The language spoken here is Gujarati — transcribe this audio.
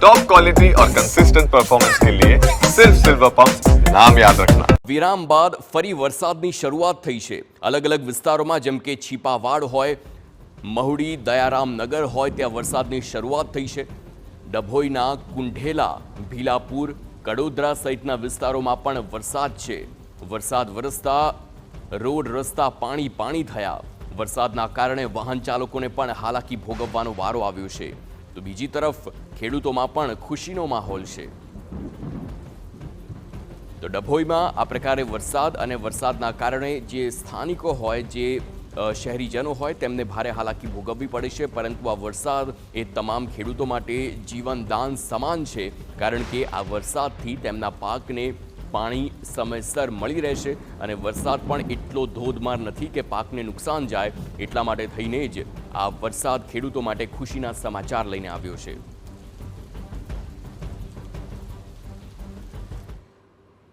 टॉप क्वालिटी और कंसिस्टेंट परफॉर्मेंस के लिए सिर्फ सिल्वर पंप नाम याद रखना। વિરામ બાદ ફરી વરસાદની શરૂઆત થઈ છે। અલગ અલગ વિસ્તારોમાં જેમ કે છીપાવાડ હોય, મહુડી, દયારામનગર હોય ત્યાં વરસાદની શરૂઆત થઈ છે। ડભોઈના કુંઢેલા, ભીલાપુર, કડોદરા સહિતના વિસ્તારોમાં પણ વરસાદ છે। વરસાદ વરસતા રોડ રસ્તા પાણી પાણી થયા। વરસાદના કારણે વાહન ચાલકોને પણ હાલાકી ભોગવવાનો વારો આવ્યો છે, તો બીજી તરફ ખેડૂતોમાં પણ ખુશીનો માહોલ છે। તો ડભોઈમાં આ પ્રકારે વરસાદ અને વરસાદના કારણે જે સ્થાનિકો હોય, જે શહેરીજનો હોય તેમને ભારે હાલાકી ભોગવવી પડે છે, પરંતુ આ વરસાદ એ તમામ ખેડૂતો માટે જીવનદાન સમાન છે, કારણ કે આ વરસાદથી તેમના પાકને પાણી સમયસર મળી રહેશે અને વરસાદ પણ એટલો ધોધમાર નથી કે પાકને નુકસાન જાય। એટલા માટે થઈને જ આ વરસાદ ખેડૂતો માટે ખુશીના સમાચાર લઈને આવ્યો છે।